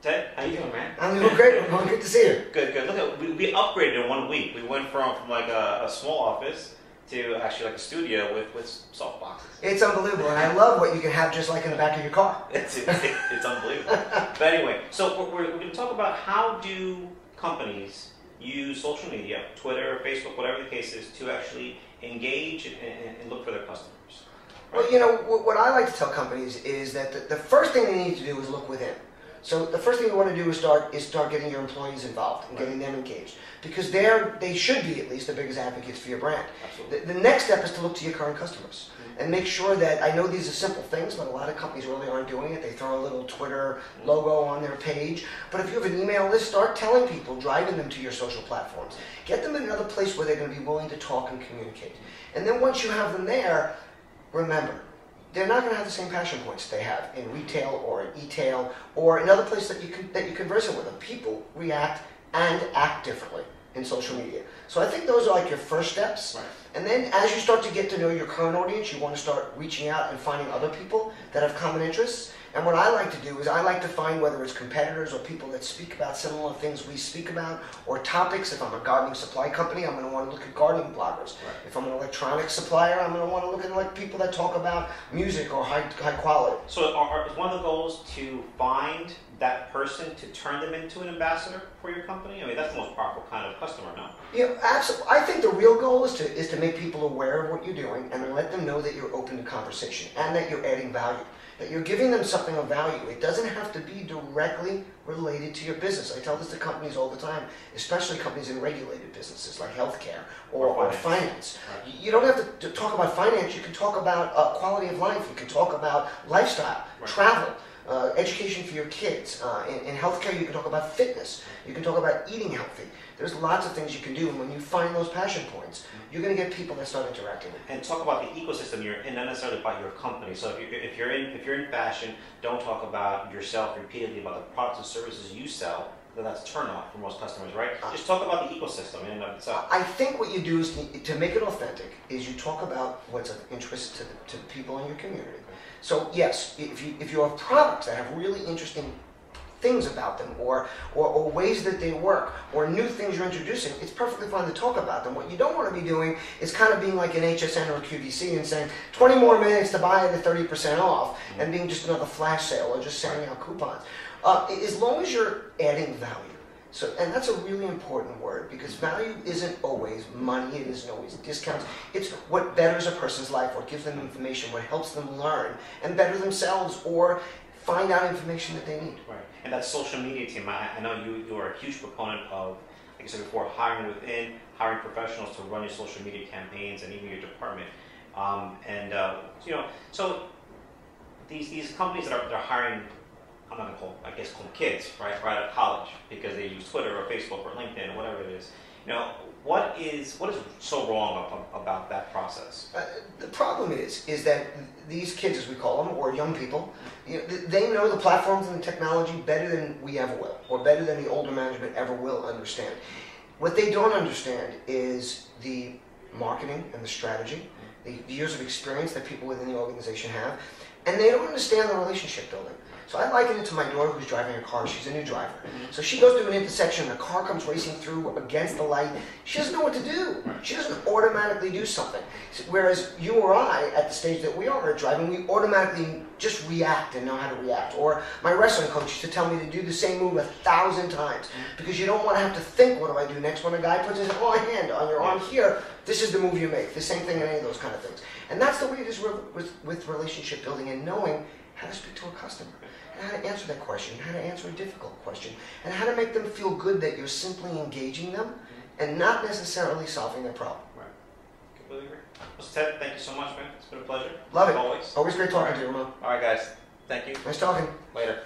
Ted, how you doing, man? I'm doing great. Ramon. Good to see you. Good, good. Look, we upgraded in 1 week. We went from like a small office to actually like a studio with soft boxes. It's unbelievable, and I love what you can have just like in the back of your car. It's unbelievable. But anyway, so we're going to talk about how do companies use social media, Twitter, Facebook, whatever the case is, to actually engage and look for their customers. Right? Well, you know, what I like to tell companies is that the first thing they need to do is look within. So the first thing you want to do is start getting your employees involved and getting them engaged, because they should be at least the biggest advocates for your brand. Absolutely. The next step is to look to your current customers and make sure that, I know these are simple things, but a lot of companies really aren't doing it. They throw a little Twitter logo on their page. But if you have an email list, start telling people, driving them to your social platforms. Get them in another place where they're going to be willing to talk and communicate. And then once you have them there, remember, they're not going to have the same passion points they have in retail or in e-tail or in other places that you converse with them. People react and act differently in social media. So I think those are like your first steps. Right. And then as you start to get to know your current audience, you want to start reaching out and finding other people that have common interests. And what I like to do is I like to find whether it's competitors or people that speak about similar things we speak about, or topics. If I'm a gardening supply company, I'm going to want to look at gardening bloggers. Right. If I'm an electronics supplier, I'm going to want to look at like people that talk about music or high quality. So is one of the goals to find that person to turn them into an ambassador for your company? I mean, that's the most powerful kind of customer, no? Yeah, absolutely. I think the real goal is to make people aware of what you're doing and let them know that you're open to conversation and that you're adding value, that you're giving them something of value. It doesn't have to be directly related to your business. I tell this to companies all the time, especially companies in regulated businesses like healthcare or finance. Right. You don't have to talk about finance. You can talk about quality of life. You can talk about lifestyle, Right. travel. Education for your kids. In healthcare, you can talk about fitness. You can talk about eating healthy. There's lots of things you can do, and when you find those passion points, you're going to get people that start interacting with you. And talk about the ecosystem you're in, not necessarily about your company. So if you're in fashion, don't talk about yourself repeatedly, about the products and services you sell. That's a turn off for most customers, right? Just talk about the ecosystem in and of itself. I think what you do is, to make it authentic, is you talk about what's of interest to the people in your community. So yes, if you have products that have really interesting things about them, or ways that they work, or new things you're introducing, it's perfectly fine to talk about them. What you don't want to be doing is kind of being like an HSN or a QVC and saying 20 more minutes to buy it at 30% off, and being just another flash sale or just sending out coupons. As long as you're adding value. So, and that's a really important word, because value isn't always money, it isn't always discounts. It's what betters a person's life, what gives them information, what helps them learn and better themselves, or find out information that they need. Right. And that social media team, I know you are a huge proponent of, like I said before, hiring within, hiring professionals to run your social media campaigns and even your department. So these companies that are hiring, I'm not going to call them kids, right out of college, because they use Twitter or Facebook or LinkedIn or whatever it is. What is so wrong about that process? The problem is that these kids, as we call them, or young people, they know the platforms and the technology better than we ever will, or better than the older management ever will understand. What they don't understand is the marketing and the strategy, the years of experience that people within the organization have, and they don't understand the relationship building. So I liken it to my daughter who's driving a car. She's a new driver. So she goes through an intersection, a car comes racing through against the light. She doesn't know what to do. She doesn't automatically do something. Whereas you or I, at the stage that we are driving, we automatically just react and know how to react. Or my wrestling coach used to tell me to do the same move 1,000 times, because you don't want to have to think, what do I do next? When a guy puts his hand on your arm here, this is the move you make. The same thing in any of those kind of things. And that's the way it is with relationship building and knowing how to speak to a customer, and how to answer that question, how to answer a difficult question, and how to make them feel good that you're simply engaging them and not necessarily solving their problem. Right. Completely agree. Well, Ted, thank you so much, man. It's been a pleasure. Love it. Always. Always great talking to you, Ramon. All right, guys. Thank you. Nice talking. Later.